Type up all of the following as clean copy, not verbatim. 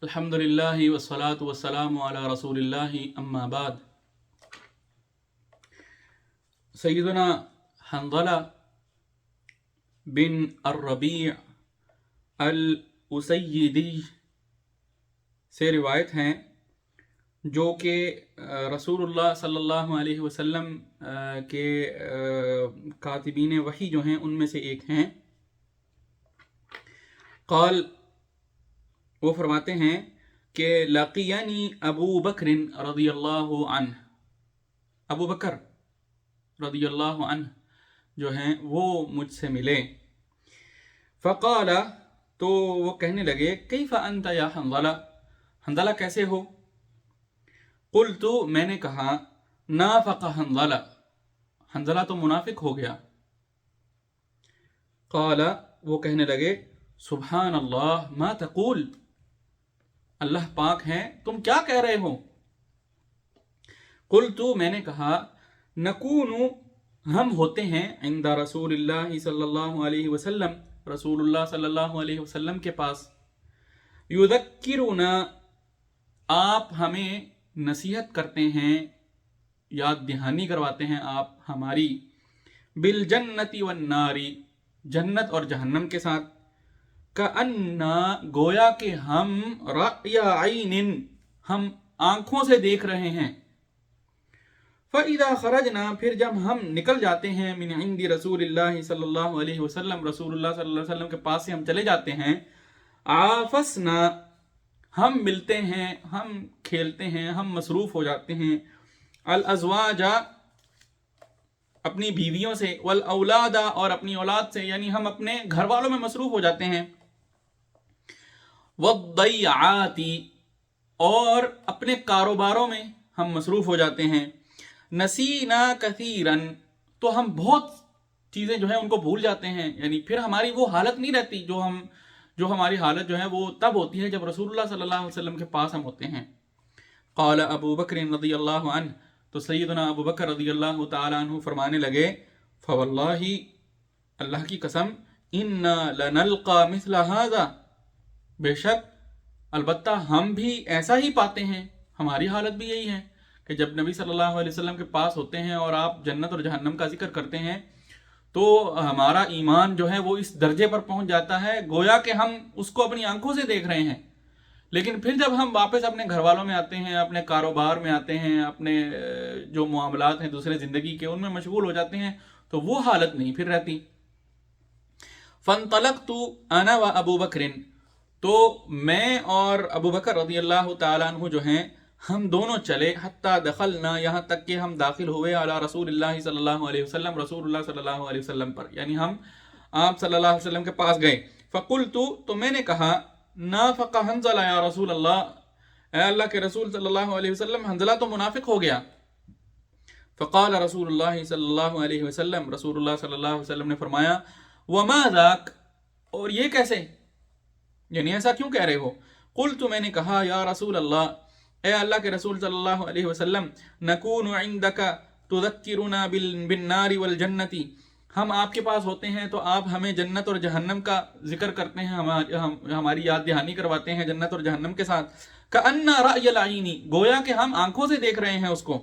الحمدللہ والصلاة والسلام علی رسول اللہ اما بعد. سیدنا حنظلہ بن الربیع الاسیدی سے روایت ہیں جو کہ رسول اللہ صلی اللہ علیہ وسلم کے کاتبین وحی جو ہیں ان میں سے ایک ہیں. قال، وہ فرماتے ہیں کہ لقینی ابو بکر رضی اللہ عنہ، ابو بکر رضی اللہ عنہ جو ہیں وہ مجھ سے ملے. فقال، تو وہ کہنے لگے کیف انت یا حنظلہ، حنظلہ کیسے ہو؟ قلت، میں نے کہا نافق حنظلہ، حنظلہ تو منافق ہو گیا. قال، وہ کہنے لگے سبحان اللہ ما تقول، اللہ پاک ہیں تم کیا کہہ رہے ہو؟ قلت، میں نے کہا نکون، ہم ہوتے ہیں عند رسول اللہ صلی اللہ علیہ وسلم، رسول اللہ صلی اللہ علیہ وسلم کے پاس. یذکرنا، آپ ہمیں نصیحت کرتے ہیں، یاد دہانی کرواتے ہیں آپ ہماری، بالجنت والنار، جنت اور جہنم کے ساتھ. کأننا، گویا کہ ہم رأی عین، ہم آنکھوں سے دیکھ رہے ہیں. فَإِذَا خَرَجْنَا، پھر جب ہم نکل جاتے ہیں، من عند رسول اللہ صلی اللہ علیہ وسلم، رسول اللہ صلی اللہ علیہ وسلم کے پاس سے ہم چلے جاتے ہیں. عافسنا، ہم ملتے ہیں، ہم کھیلتے ہیں، ہم مصروف ہو جاتے ہیں. الازواج، اپنی بیویوں سے، والاولاد، اور اپنی اولاد سے، یعنی ہم اپنے گھر والوں میں مصروف ہو جاتے ہیں. والضیعات، اور اپنے کاروباروں میں ہم مصروف ہو جاتے ہیں. نسینا کثیرا، تو ہم بہت چیزیں جو ہیں ان کو بھول جاتے ہیں، یعنی پھر ہماری وہ حالت نہیں رہتی جو ہماری حالت جو ہے وہ تب ہوتی ہے جب رسول اللہ صلی اللہ علیہ وسلم کے پاس ہم ہوتے ہیں. قال ابو بکر رضی اللہ عنہ، تو سیدنا ابو بکر رضی اللہ تعالی عنہ فرمانے لگے فواللہ، اللہ کی قسم، انا لنلقى مثل هذا، بے شک البتہ ہم بھی ایسا ہی پاتے ہیں، ہماری حالت بھی یہی ہے کہ جب نبی صلی اللہ علیہ وسلم کے پاس ہوتے ہیں اور آپ جنت اور جہنم کا ذکر کرتے ہیں تو ہمارا ایمان جو ہے وہ اس درجے پر پہنچ جاتا ہے گویا کہ ہم اس کو اپنی آنکھوں سے دیکھ رہے ہیں. لیکن پھر جب ہم واپس اپنے گھر والوں میں آتے ہیں، اپنے کاروبار میں آتے ہیں، اپنے جو معاملات ہیں دوسرے زندگی کے ان میں مشغول ہو جاتے ہیں تو وہ حالت نہیں پھر رہتی. فانطلقت انا و ابو بکر، تو میں اور ابو بکر رضی اللہ تعالیٰ عنہ جو ہیں ہم دونوں چلے، حتیٰ دخلنا، یہاں تک کہ ہم داخل ہوئے، علی رسول اللہ صلی اللہ علیہ وسلم، رسول اللہ صلی اللہ علیہ وسلم پر، یعنی ہم آپ صلی اللہ علیہ وسلم کے پاس گئے. فقلت، تو میں نے کہا نافق حنظلہ یا رسول اللہ، اے اللہ کے رسول صلی اللہ علیہ وسلم، حنظلہ تو منافق ہو گیا. فقال رسول اللہ صلی اللہ علیہ وسلم، رسول اللہ صلی اللہ علیہ وسلم نے فرمایا وما ذاک، اور یہ کیسے، یعنی ایسا کیوں کہہ رہے ہو؟ قلت، میں نے کہا یا رسول اللہ، اے اللہ کے رسول صلی اللہ علیہ وسلم، نکون عندک تذکرنا بالنار والجنت، ہم آپ کے پاس ہوتے ہیں تو آپ ہمیں جنت اور جہنم کا ذکر کرتے ہیں، ہماری یاد دہانی کرواتے ہیں جنت اور جہنم کے ساتھ. کأن رأی العین، گویا کہ ہم آنکھوں سے دیکھ رہے ہیں اس کو،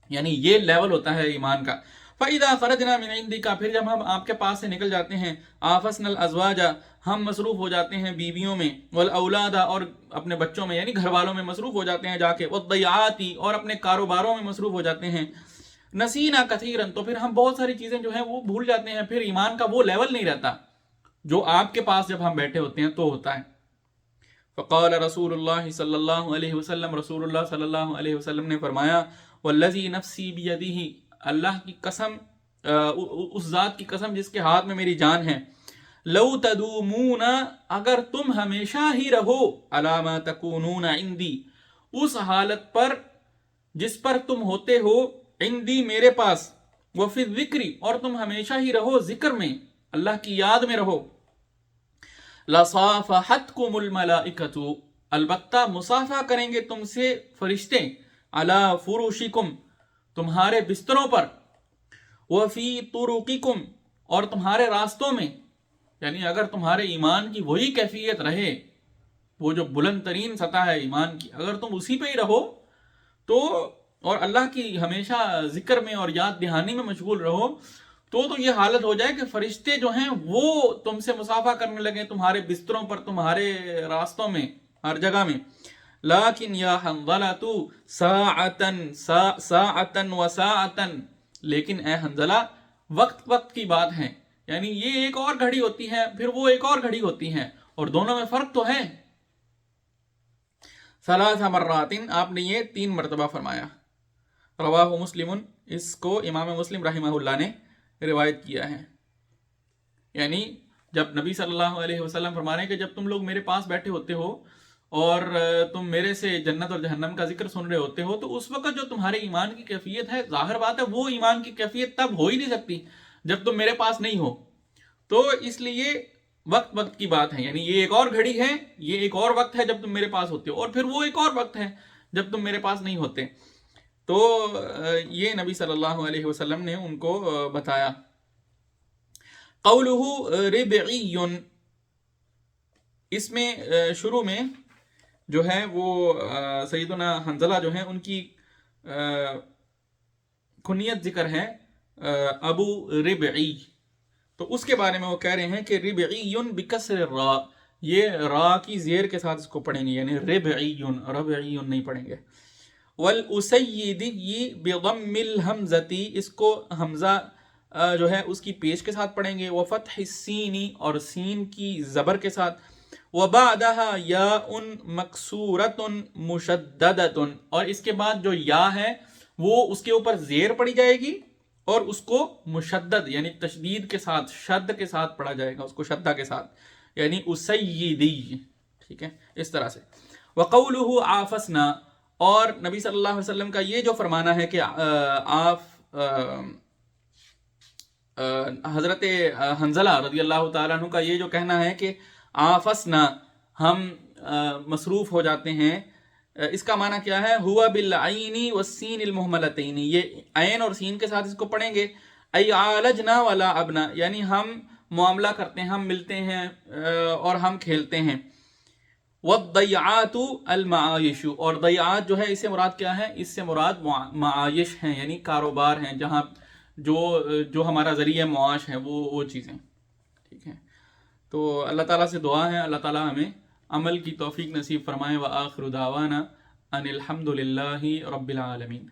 یعنی یہ لیول ہوتا ہے ایمان کا. فَإِذَا خَرَجْنَا مِنْ عِنْدِكَ، پھر جب ہم آپ کے پاس سے نکل جاتے ہیں، آفَسْنَا الْأَزْوَاجَ، ہم مصروف ہو جاتے ہیں بیویوں میں، والأولاد، اور اپنے بچوں میں یعنی گھر والوں میں مصروف ہو جاتے ہیں جا کے، والضیعات، اور اپنے کاروباروں میں مصروف ہو جاتے ہیں. نسینا کثیرا، تو پھر ہم بہت ساری چیزیں جو ہیں وہ بھول جاتے ہیں، پھر ایمان کا وہ لیول نہیں رہتا جو آپ کے پاس جب ہم بیٹھے ہوتے ہیں تو ہوتا ہے. فقال رسول اللہ صلی اللہ علیہ وسلم، رسول اللہ صلی اللہ علیہ وسلم نے فرمایا والذی نفسی بیدہ، اللہ کی قسم، اس ذات کی قسم جس کے ہاتھ میں میری جان ہے، لو تدومون، اگر تم ہمیشہ ہی رہو، علی ما تکونون عندی، اس حالت پر جس پر تم ہوتے ہو، عندی میرے پاس، وفی الذکر، اور تم ہمیشہ ہی رہو ذکر میں، اللہ کی یاد میں رہو، لصافحتکم الملائکۃ، البتہ مصافحہ کریں گے تم سے فرشتے، علی فروشکم، تمہارے بستروں پر، وفی طرقکم، اور تمہارے راستوں میں، یعنی اگر تمہارے ایمان کی وہی کیفیت رہے وہ جو بلند ترین سطح ہے ایمان کی، اگر تم اسی پہ ہی رہو تو، اور اللہ کی ہمیشہ ذکر میں اور یاد دہانی میں مشغول رہو، تو یہ حالت ہو جائے کہ فرشتے جو ہیں وہ تم سے مصافحہ کرنے لگیں تمہارے بستروں پر، تمہارے راستوں میں، ہر جگہ میں. لیکن یا حنظلہ ساعتن و ساعتن، لیکن اے حنظلہ وقت وقت کی بات ہے، یعنی یہ ایک اور گھڑی ہوتی ہے پھر وہ ایک اور گھڑی ہوتی ہے، اور دونوں میں فرق تو ہے. ثلاث مرات، آپ نے یہ 3 مرتبہ فرمایا. رواہ مسلم، اس کو امام مسلم رحمہ اللہ نے روایت کیا ہے. یعنی جب نبی صلی اللہ علیہ وسلم فرما رہے ہیں کہ جب تم لوگ میرے پاس بیٹھے ہوتے ہو اور تم میرے سے جنت اور جہنم کا ذکر سن رہے ہوتے ہو، تو اس وقت جو تمہارے ایمان کی کیفیت ہے، ظاہر بات ہے وہ ایمان کی کیفیت تب ہو ہی نہیں سکتی جب تم میرے پاس نہیں ہو. تو اس لیے وقت وقت کی بات ہے، یعنی یہ ایک اور گھڑی ہے، یہ ایک اور وقت ہے جب تم میرے پاس ہوتے ہو، اور پھر وہ ایک اور وقت ہے جب تم میرے پاس نہیں ہوتے. تو یہ نبی صلی اللہ علیہ وسلم نے ان کو بتایا. قولہ ربعی، اس میں شروع میں جو ہے وہ سیدنا حنظلہ جو ہیں ان کی کنیت ذکر ہے ابو ربعی. تو اس کے بارے میں وہ کہہ رہے ہیں کہ ربعی بکسر الراء، یہ را کی زیر کے ساتھ اس کو پڑھیں گے، یعنی ربعی نہیں پڑھیں گے. والاسیدی بضم الحمزتی، اس کو حمزہ جو ہے اس کی پیش کے ساتھ پڑھیں گے. وفتح السین، اور سین کی زبر کے ساتھ. وبعدها یاء مکسورۃ مشددۃ، اور اس کے بعد جو یا ہے وہ اس کے اوپر زیر پڑی جائے گی اور اس کو مشدد یعنی تشدید کے ساتھ، شد کے ساتھ پڑھا جائے گا، اس کو شدہ کے ساتھ، یعنی اسیدی. ٹھیک ہے، اس طرح سے. وقولہ عافسنا، اور نبی صلی اللہ علیہ وسلم کا یہ جو فرمانا ہے کہ حضرت حنظلہ رضی اللہ تعالیٰ عنہ کا یہ جو کہنا ہے کہ آفسنا، ہم مصروف ہو جاتے ہیں، اس کا معنی کیا ہے؟ ہوا بالعین والسین المہملتین، یہ عین اور سین کے ساتھ اس کو پڑھیں گے. ای عالجنا ولا ابنا، یعنی ہم معاملہ کرتے ہیں، ہم ملتے ہیں اور ہم کھیلتے ہیں. والضیعات المعایش، اور ضیعات جو ہے اس سے مراد کیا ہے؟ اس سے مراد معایش ہیں، یعنی کاروبار ہیں، جہاں جو ہمارا ذریعہ معاش ہے وہ چیزیں. ٹھیک ہے، تو اللہ تعالیٰ سے دعا ہے اللہ تعالیٰ ہمیں عمل کی توفیق نصیب فرمائے. وآخر دعوانا ان الحمد للہ رب العالمین.